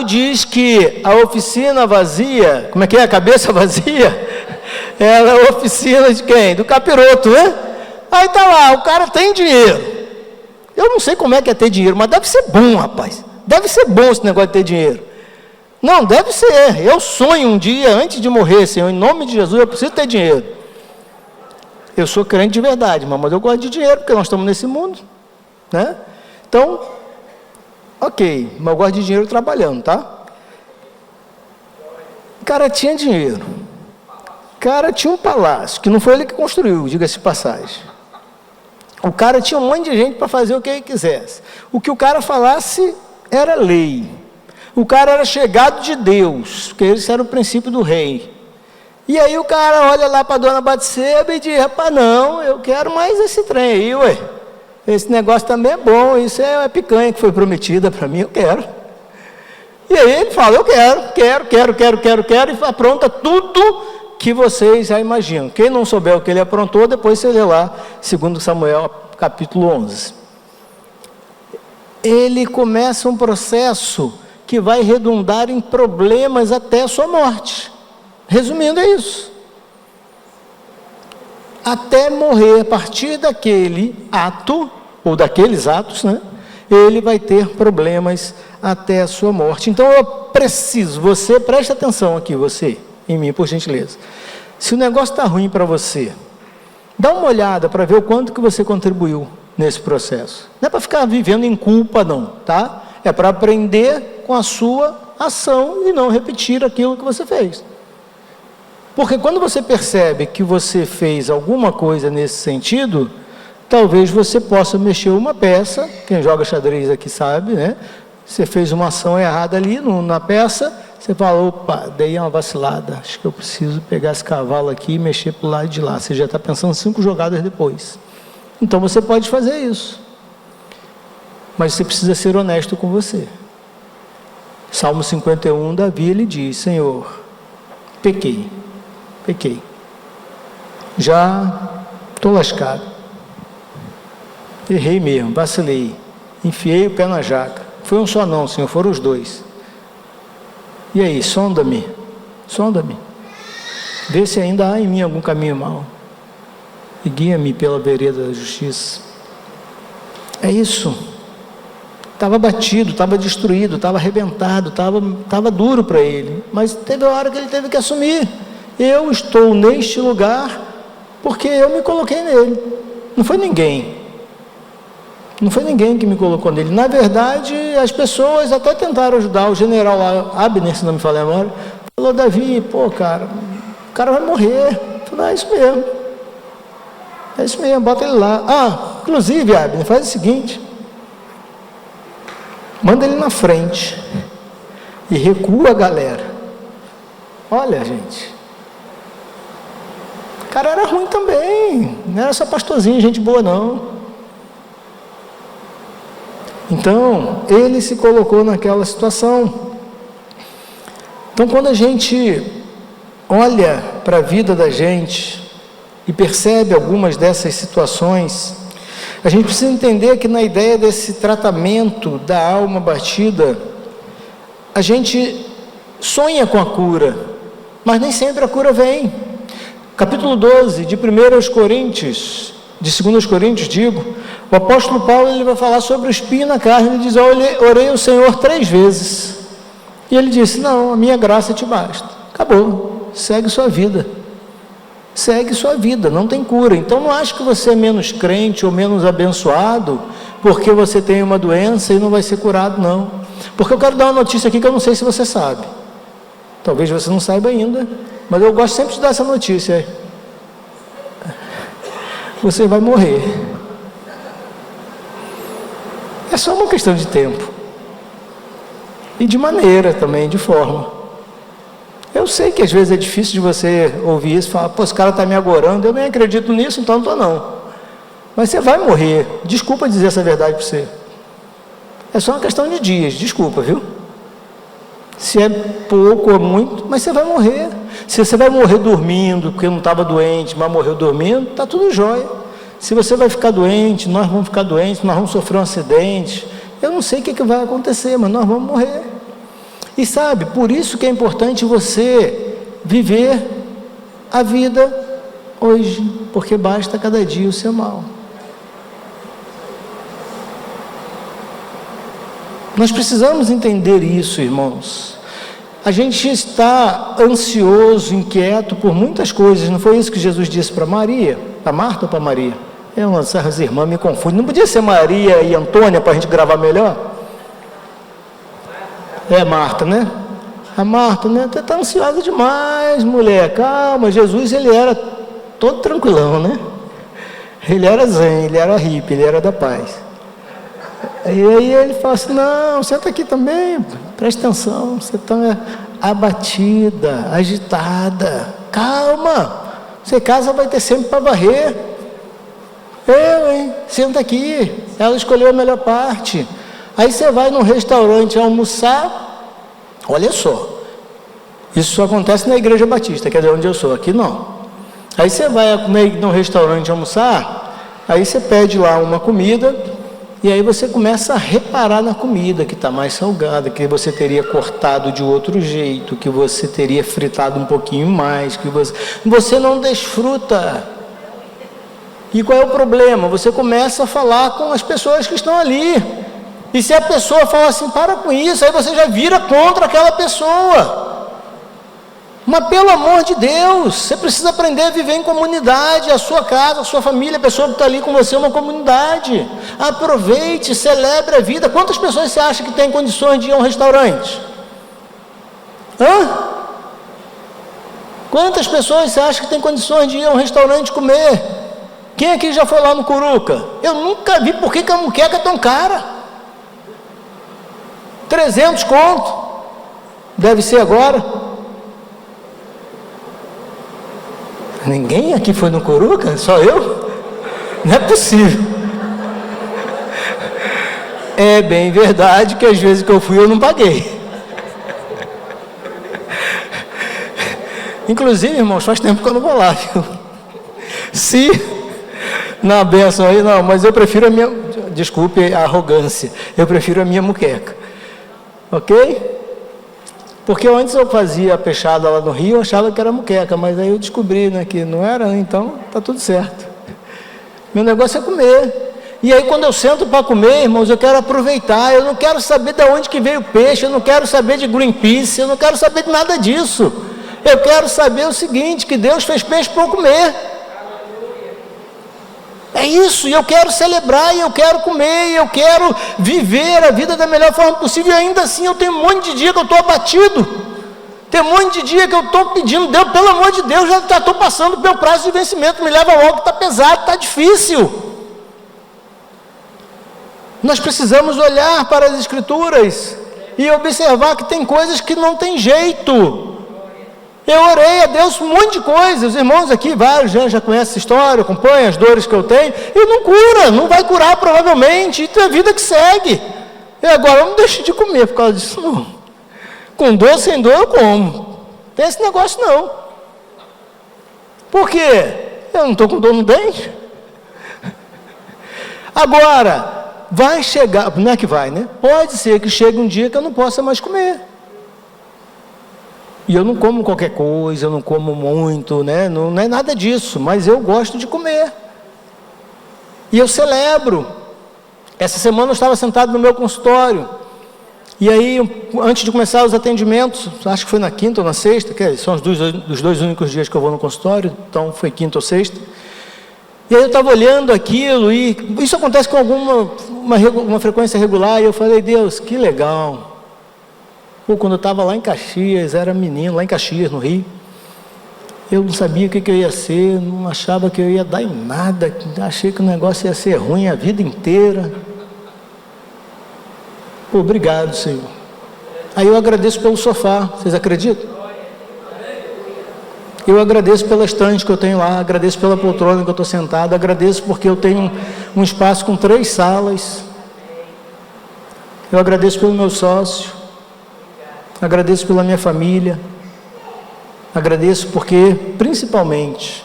diz que a oficina vazia, como é que é? A cabeça vazia? É a oficina de quem? Do capiroto, né? Aí tá lá, o cara tem dinheiro. Eu não sei como é que é ter dinheiro, mas deve ser bom, rapaz. Deve ser bom esse negócio de ter dinheiro. Não, deve ser. Eu sonho um dia, antes de morrer, Senhor, em nome de Jesus, eu preciso ter dinheiro. Eu sou crente de verdade, mas eu gosto de dinheiro, porque nós estamos nesse mundo, né? Então, ok, mas eu gosto de dinheiro trabalhando, tá? O cara tinha dinheiro. O cara tinha um palácio, que não foi ele que construiu, diga-se de passagem. O cara tinha um monte de gente para fazer o que ele quisesse. O que o cara falasse era lei. O cara era chegado de Deus, porque esse era o princípio do rei. E aí o cara olha lá para a dona Batseba e diz: rapaz, não, eu quero mais esse trem aí, ué. Esse negócio também é bom, isso é a picanha que foi prometida para mim, eu quero. E aí ele fala: eu quero, e apronta tudo que vocês já imaginam. Quem não souber o que ele aprontou, depois você lê lá, 2 Samuel, capítulo 11. Ele começa um processo que vai redundar em problemas até a sua morte. Resumindo, é isso. Até morrer, a partir daquele ato, ou daqueles atos, né, ele vai ter problemas até a sua morte. Então eu preciso, você preste atenção aqui, você, em mim, por gentileza. Se o negócio está ruim para você, dá uma olhada para ver o quanto que você contribuiu nesse processo. Não é para ficar vivendo em culpa não, tá? É para aprender com a sua ação e não repetir aquilo que você fez. Porque quando você percebe que você fez alguma coisa nesse sentido, talvez você possa mexer uma peça, quem joga xadrez aqui sabe, né? Você fez uma ação errada ali na peça, você fala: opa, dei uma vacilada, acho que eu preciso pegar esse cavalo aqui e mexer para o lado de lá. Você já está pensando 5 jogadas depois. Então você pode fazer isso. Mas você precisa ser honesto com você. Salmo 51, Davi, ele diz: Senhor, pequei. Já estou lascado. Errei mesmo, vacilei. Enfiei o pé na jaca. Foi um só não, Senhor, foram os dois. E aí, sonda-me. Vê se ainda há em mim algum caminho mau. E guia-me pela vereda da justiça. É isso. Estava batido, estava destruído, estava arrebentado, estava duro para ele. Mas teve a hora que ele teve que assumir. Eu estou neste lugar porque eu me coloquei nele. Não foi ninguém que me colocou nele. Na verdade, as pessoas até tentaram ajudar. O general Abner, se não me falha a memória, falou: Davi, pô, cara, o cara vai morrer. Eu falei: é isso mesmo, bota ele lá. Inclusive, Abner, faz o seguinte: manda ele na frente e recua a galera. Olha, gente, cara era ruim também, não era só pastorzinho, gente boa não. Então, ele se colocou naquela situação. Então, quando a gente olha para a vida da gente e percebe algumas dessas situações, a gente precisa entender que na ideia desse tratamento da alma batida, a gente sonha com a cura, mas nem sempre a cura vem. Capítulo 12 de 1 Coríntios, de 2 Coríntios, o apóstolo Paulo ele vai falar sobre o espinho na carne. Ele diz: orei ao Senhor 3 vezes, e ele disse: não, a minha graça te basta. Acabou, segue sua vida, não tem cura. Então não acho que você é menos crente ou menos abençoado porque você tem uma doença e não vai ser curado, não. Porque eu quero dar uma notícia aqui que eu não sei se você sabe, talvez você não saiba ainda, mas eu gosto sempre de dar essa notícia: você vai morrer. É só uma questão de tempo e de maneira também, de forma. Eu sei que às vezes é difícil de você ouvir isso e falar: pô, esse cara está me agorando, eu nem acredito nisso, então não estou não. Mas você vai morrer. Desculpa dizer essa verdade para você. É só uma questão de dias, desculpa, viu? Se é pouco ou muito, mas você vai morrer. Se você vai morrer dormindo, porque não estava doente, mas morreu dormindo, está tudo jóia. Se você vai ficar doente, nós vamos ficar doentes, nós vamos sofrer um acidente, eu não sei o que vai acontecer, mas nós vamos morrer. E sabe, por isso que é importante você viver a vida hoje, porque basta cada dia o seu mal. Nós precisamos entender isso, irmãos. A gente está ansioso, inquieto por muitas coisas. Não foi isso que Jesus disse para Maria? Para Marta ou para Maria? As irmãs me confundem. Não podia ser Maria e Antônia para a gente gravar melhor? É Marta, né? A Marta, né? Você está ansiosa demais, mulher. Calma, Jesus, ele era todo tranquilão, né? Ele era zen, ele era hippie, ele era da paz. E aí ele fala assim: não, senta aqui também, presta atenção, você está abatida, agitada, calma, você casa vai ter sempre para varrer. Senta aqui, ela escolheu a melhor parte. Aí você vai num restaurante almoçar, olha só, isso só acontece na Igreja Batista, que é de onde eu sou, aqui não. Aí você vai num restaurante almoçar, aí você pede lá uma comida, e aí você começa a reparar na comida que está mais salgada, que você teria cortado de outro jeito, que você teria fritado um pouquinho mais, que você não desfruta. E qual é o problema? Você começa a falar com as pessoas que estão ali, e se a pessoa fala assim: para com isso, aí você já vira contra aquela pessoa. Mas pelo amor de Deus, você precisa aprender a viver em comunidade. A sua casa, a sua família, a pessoa que está ali com você é uma comunidade. Aproveite, celebre a vida. Quantas pessoas você acha que tem condições de ir a um restaurante? Quantas pessoas você acha que tem condições de ir a um restaurante comer? Quem aqui já foi lá no Curuca? Eu nunca vi. Por que a muqueca é tão cara? 300 conto. Deve ser agora. Ninguém aqui foi no Curuca? Só eu? Não é possível. É bem verdade que às vezes que eu fui eu não paguei. Inclusive, irmãos, faz tempo que eu não vou lá, viu? Se na benção aí, não, mas eu prefiro a minha, desculpe a arrogância, eu prefiro a minha muqueca, ok? Porque antes eu fazia a peixada lá no Rio, eu achava que era muqueca, mas aí eu descobri, né, que não era, então tá tudo certo. Meu negócio é comer. E aí quando eu sento para comer, irmãos, eu quero aproveitar, eu não quero saber de onde que veio o peixe, eu não quero saber de Greenpeace, eu não quero saber de nada disso. Eu quero saber o seguinte, que Deus fez peixe para eu comer. É isso, e eu quero celebrar, e eu quero comer, e eu quero viver a vida da melhor forma possível, e ainda assim eu tenho um monte de dia que eu estou abatido, tem um monte de dia que eu estou pedindo: Deus, pelo amor de Deus, já estou passando pelo prazo de vencimento, me leva logo, está pesado, está difícil. Nós precisamos olhar para as Escrituras e observar que tem coisas que não tem jeito. Eu orei a Deus um monte de coisa, os irmãos aqui, vários já conhecem essa história, acompanham as dores que eu tenho, e não cura, não vai curar provavelmente, e é a vida que segue. E agora eu não deixo de comer por causa disso não. Com dor, sem dor eu como. Não tem esse negócio não. Por quê? Eu não estou com dor no dente. Agora, vai chegar, não é que vai, né? Pode ser que chegue um dia que eu não possa mais comer. E eu não como qualquer coisa, eu não como muito, né? Não é nada disso, mas eu gosto de comer. E eu celebro. Essa semana eu estava sentado no meu consultório. E aí, antes de começar os atendimentos, acho que foi na quinta ou na sexta, que são os dois únicos dias que eu vou no consultório, então foi quinta ou sexta. E aí eu estava olhando aquilo, e isso acontece com uma frequência regular, e eu falei, Deus, que legal. Pô, quando eu estava lá em Caxias, era menino, lá em Caxias, no Rio, eu não sabia o que eu ia ser, não achava que eu ia dar em nada, achei que o negócio ia ser ruim a vida inteira. Pô, obrigado, Senhor. Aí eu agradeço pelo sofá, vocês acreditam? Eu agradeço pela estante que eu tenho lá, agradeço pela poltrona que eu estou sentado, agradeço porque eu tenho um espaço com 3 salas, eu agradeço pelo meu sócio, agradeço pela minha família, agradeço porque, principalmente,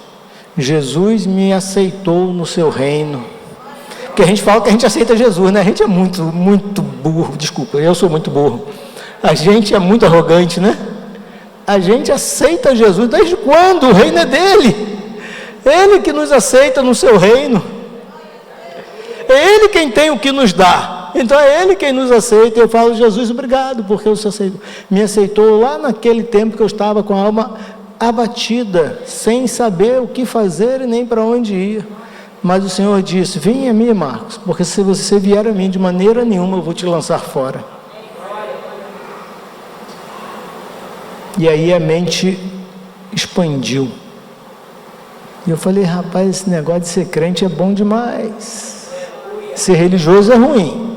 Jesus me aceitou no seu reino. Porque a gente fala que a gente aceita Jesus, né? A gente é muito burro, desculpa, eu sou muito burro. A gente é muito arrogante, né? A gente aceita Jesus, desde quando? O reino é dele. Ele que nos aceita no seu reino. É ele quem tem o que nos dá. Então é ele quem nos aceita. Eu falo, Jesus, obrigado, porque o Senhor me aceitou lá naquele tempo que eu estava com a alma abatida, sem saber o que fazer e nem para onde ir. Mas o Senhor disse, vem a mim, Marcos, porque se você vier a mim, de maneira nenhuma eu vou te lançar fora. E aí a mente expandiu. E eu falei, rapaz, esse negócio de ser crente é bom demais. Ser religioso é ruim,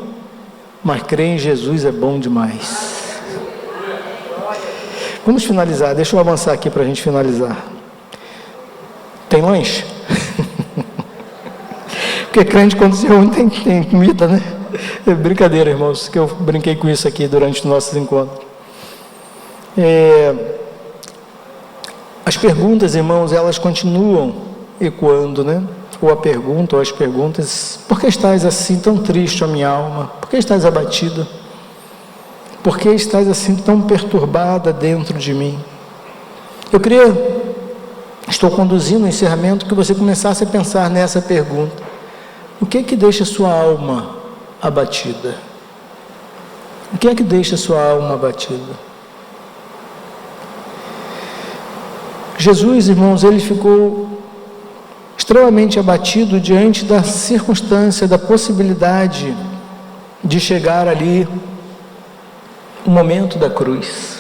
mas crer em Jesus é bom demais. Vamos finalizar, deixa eu avançar aqui para a gente finalizar. Tem lanche? Porque crente quando se reúne tem comida, né? É brincadeira, irmãos, que eu brinquei com isso aqui durante os nossos encontros. As perguntas, irmãos, elas continuam ecoando, né? Ou a pergunta, ou as perguntas: por que estás assim tão triste, ó minha alma? Por que estás abatida? Por que estás assim tão perturbada dentro de mim? Estou conduzindo o encerramento, que você começasse a pensar nessa pergunta. O que é que deixa a sua alma abatida? O que é que deixa a sua alma abatida? Jesus, irmãos, ele ficou extremamente abatido diante da circunstância, da possibilidade de chegar ali o momento da cruz.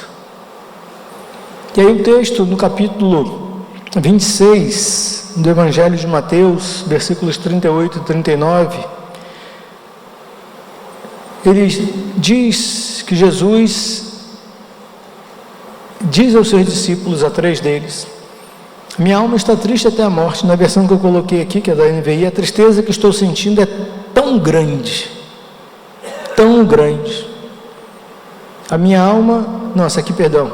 E aí o texto no capítulo 26 do Evangelho de Mateus, versículos 38 e 39, ele diz que Jesus diz aos seus discípulos, a 3 deles, minha alma está triste até a morte. Na versão que eu coloquei aqui, que é da NVI, a tristeza que estou sentindo é tão grande, a minha alma, nossa, aqui, perdão,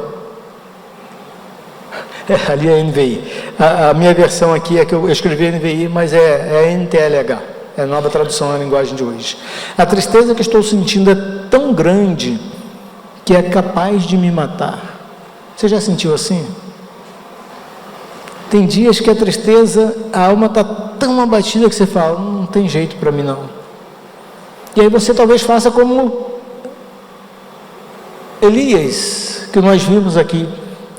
ali é a NVI, a minha versão aqui é que eu escrevi NVI, mas é NTLH, é a nova tradução na linguagem de hoje. A tristeza que estou sentindo é tão grande que é capaz de me matar. Você já sentiu assim? Tem dias que a tristeza, a alma está tão abatida que você fala, não tem jeito para mim não. E aí você talvez faça como Elias, que nós vimos aqui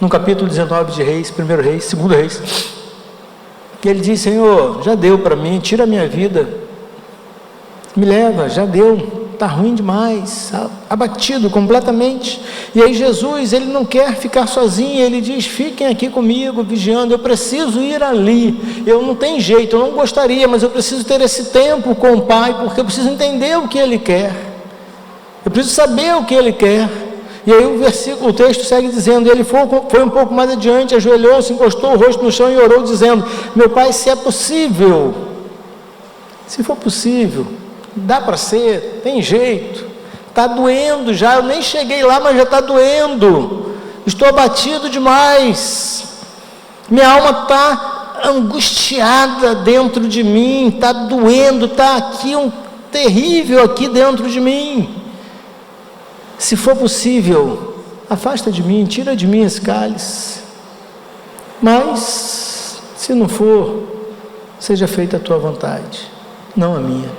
no capítulo 19 de Reis, 1 Reis, 2 Reis, que ele diz, Senhor, já deu para mim, tira a minha vida, me leva, já deu, está ruim demais, abatido completamente. E aí Jesus, ele não quer ficar sozinho, ele diz, fiquem aqui comigo, vigiando, eu preciso ir ali, eu não tenho jeito, eu não gostaria, mas eu preciso ter esse tempo com o Pai, porque eu preciso entender o que Ele quer, eu preciso saber o que Ele quer. E aí o texto segue dizendo, ele foi um pouco mais adiante, ajoelhou-se, encostou o rosto no chão e orou dizendo, meu pai, se é possível, se for possível, dá para ser, tem jeito, está doendo já, eu nem cheguei lá, mas já está doendo, estou abatido demais, minha alma está angustiada dentro de mim, está doendo, está aqui um terrível aqui dentro de mim, se for possível, afasta de mim, tira de mim esse cálice, mas, se não for, seja feita a tua vontade, não a minha.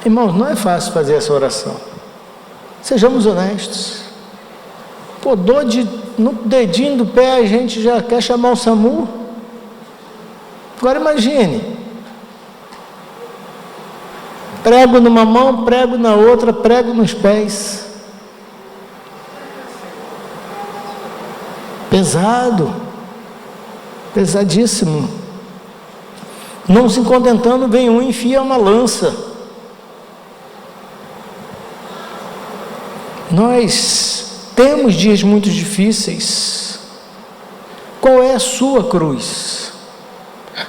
Irmãos, não é fácil fazer essa oração, sejamos honestos, pô, no dedinho do pé a gente já quer chamar o SAMU, agora imagine, prego numa mão, prego na outra, prego nos pés, pesado, pesadíssimo, não se contentando, vem um e enfia uma lança. Nós temos dias muito difíceis. Qual é a sua cruz?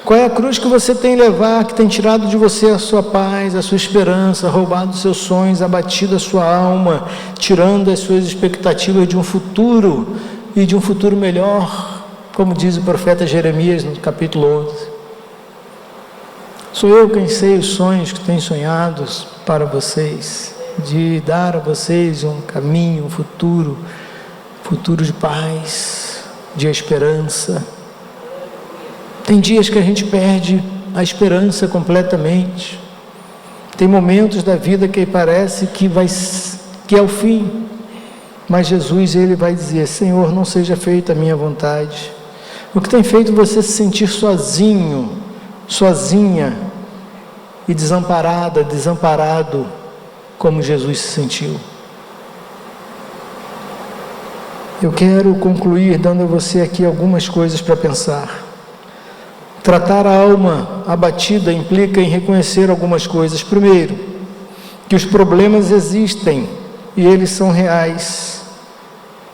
Qual é a cruz que você tem levar, que tem tirado de você a sua paz, a sua esperança, roubado os seus sonhos, abatido a sua alma, tirando as suas expectativas de um futuro e de um futuro melhor, como diz o profeta Jeremias no capítulo 11. Sou eu quem sei os sonhos que tenho sonhado para vocês, de dar a vocês um caminho, um futuro de paz, de esperança. Tem dias que a gente perde a esperança completamente, tem momentos da vida que parece que é o fim, mas Jesus, ele vai dizer, Senhor, não seja feita a minha vontade. O que tem feito você se sentir sozinho, sozinha e desamparada, desamparado, como Jesus se sentiu? Eu quero concluir dando a você aqui algumas coisas para pensar. Tratar a alma abatida implica em reconhecer algumas coisas. Primeiro, que os problemas existem e eles são reais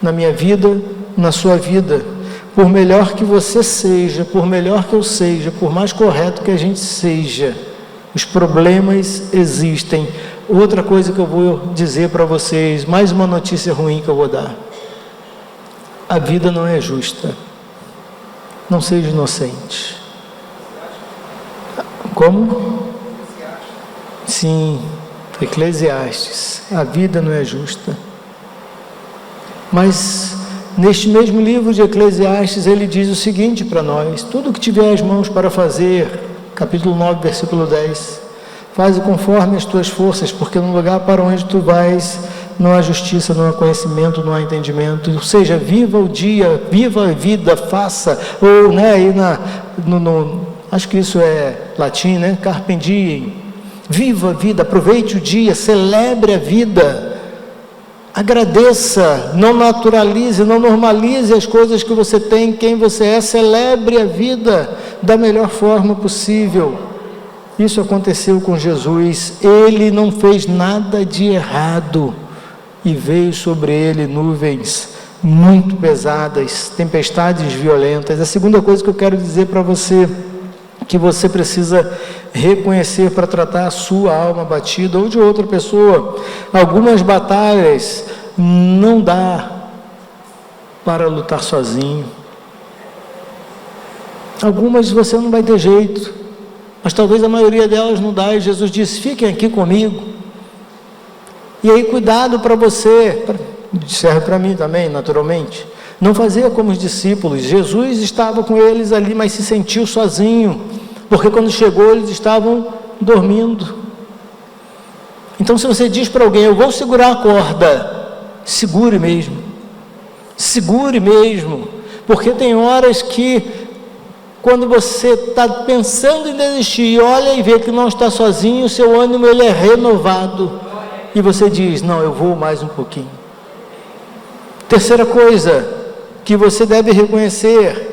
na minha vida, na sua vida. Por melhor que você seja, por melhor que eu seja, por mais correto que a gente seja, os problemas existem. Outra coisa que eu vou dizer para vocês, mais uma notícia ruim que eu vou dar. A vida não é justa. Não seja inocente. Como? Sim, Eclesiastes. A vida não é justa. Mas, neste mesmo livro de Eclesiastes, ele diz o seguinte para nós: tudo que tiver as mãos para fazer, capítulo 9, versículo 10, faze conforme as tuas forças, porque no lugar para onde tu vais, não há justiça, não há conhecimento, não há entendimento. Ou seja, viva o dia, viva a vida, faça, ou, né, aí acho que isso é latim, né? Carpe diem. Viva a vida, aproveite o dia, celebre a vida, agradeça, não naturalize, não normalize as coisas que você tem, quem você é, celebre a vida da melhor forma possível. Isso aconteceu com Jesus, ele não fez nada de errado, e veio sobre ele nuvens muito pesadas, tempestades violentas. A segunda coisa que eu quero dizer para você, que você precisa reconhecer para tratar a sua alma abatida ou de outra pessoa, algumas batalhas não dá para lutar sozinho, algumas você não vai ter jeito, mas talvez a maioria delas não dá, e Jesus disse, fiquem aqui comigo, e aí cuidado para você, serve para mim também, naturalmente, não fazer como os discípulos. Jesus estava com eles ali, mas se sentiu sozinho, porque quando chegou eles estavam dormindo. Então, se você diz para alguém, eu vou segurar a corda, segure mesmo, porque tem horas que, quando você está pensando em desistir, e olha e vê que não está sozinho, o seu ânimo ele é renovado, e você diz, não, eu vou mais um pouquinho. Terceira coisa que você deve reconhecer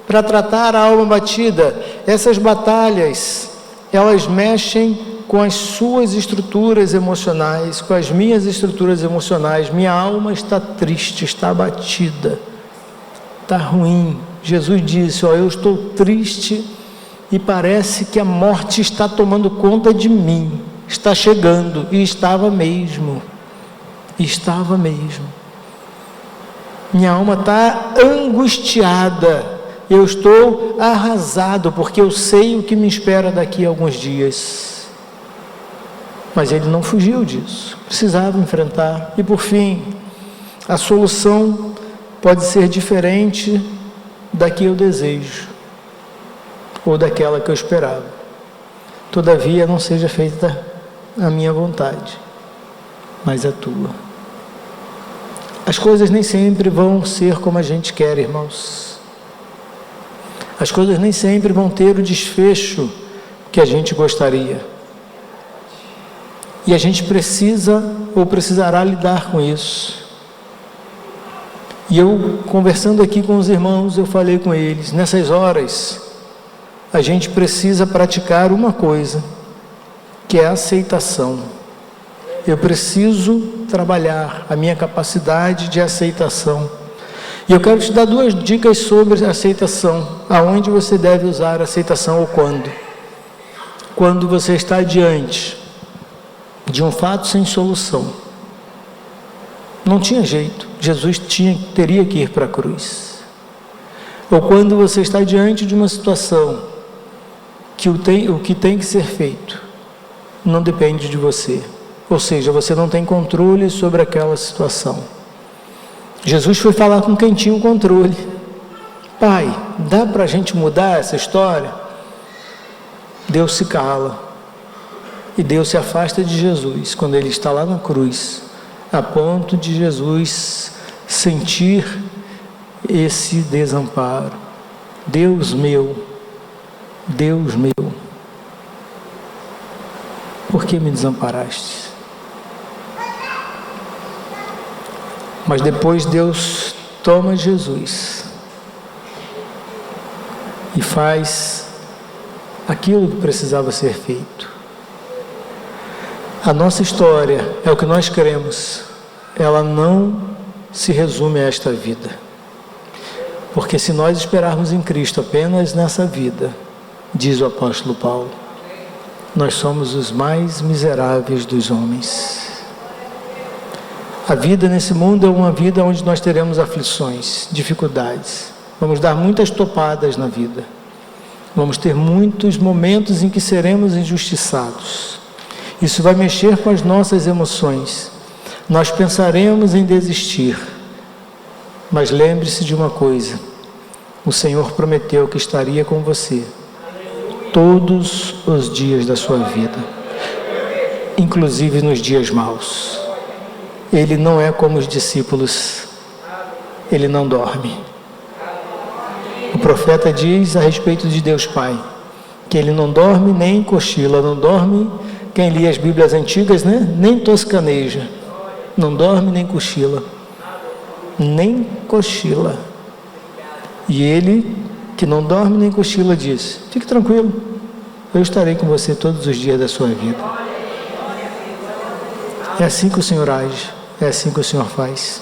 para tratar a alma batida, essas batalhas, elas mexem com as suas estruturas emocionais, com as minhas estruturas emocionais. Minha alma está triste, está abatida, está ruim. Jesus disse: eu estou triste e parece que a morte está tomando conta de mim, está chegando. E estava mesmo, minha alma está angustiada, eu estou arrasado, porque eu sei o que me espera daqui a alguns dias. Mas ele não fugiu disso, precisava enfrentar. E por fim, a solução pode ser diferente da que eu desejo, ou daquela que eu esperava. Todavia, não seja feita a minha vontade, mas a tua. As coisas nem sempre vão ser como a gente quer, irmãos. As coisas nem sempre vão ter o desfecho que a gente gostaria. E a gente precisa ou precisará lidar com isso. E eu, conversando aqui com os irmãos, eu falei com eles: nessas horas, a gente precisa praticar uma coisa, que é a aceitação. Eu preciso trabalhar a minha capacidade de aceitação. E eu quero te dar 2 dicas sobre a aceitação. Aonde você deve usar a aceitação ou quando. Quando você está diante de um fato sem solução. Não tinha jeito. Jesus teria que ir para a cruz. Ou quando você está diante de uma situação que o que tem que ser feito não depende de você. Ou seja, você não tem controle sobre aquela situação. Jesus foi falar com quem tinha o controle. Pai, dá para a gente mudar essa história? Deus se cala. E Deus se afasta de Jesus quando ele está lá na cruz, a ponto de Jesus sentir esse desamparo. Deus meu, por que me desamparaste? Mas depois Deus toma Jesus e faz aquilo que precisava ser feito. A nossa história é o que nós queremos. Ela não se resume a esta vida. Porque se nós esperarmos em Cristo apenas nessa vida, diz o apóstolo Paulo, nós somos os mais miseráveis dos homens. A vida nesse mundo é uma vida onde nós teremos aflições, dificuldades. Vamos dar muitas topadas na vida. Vamos ter muitos momentos em que seremos injustiçados. Isso vai mexer com as nossas emoções. Nós pensaremos em desistir. Mas lembre-se de uma coisa: o Senhor prometeu que estaria com você todos os dias da sua vida, inclusive nos dias maus. Ele não é como os discípulos, ele não dorme. O profeta diz a respeito de Deus Pai, que ele não dorme nem cochila, não dorme, quem lia as Bíblias antigas, né? Nem toscaneja, não dorme nem cochila, E ele, que não dorme nem cochila, diz: fique tranquilo, eu estarei com você todos os dias da sua vida. É assim que o Senhor age, é assim que o Senhor faz.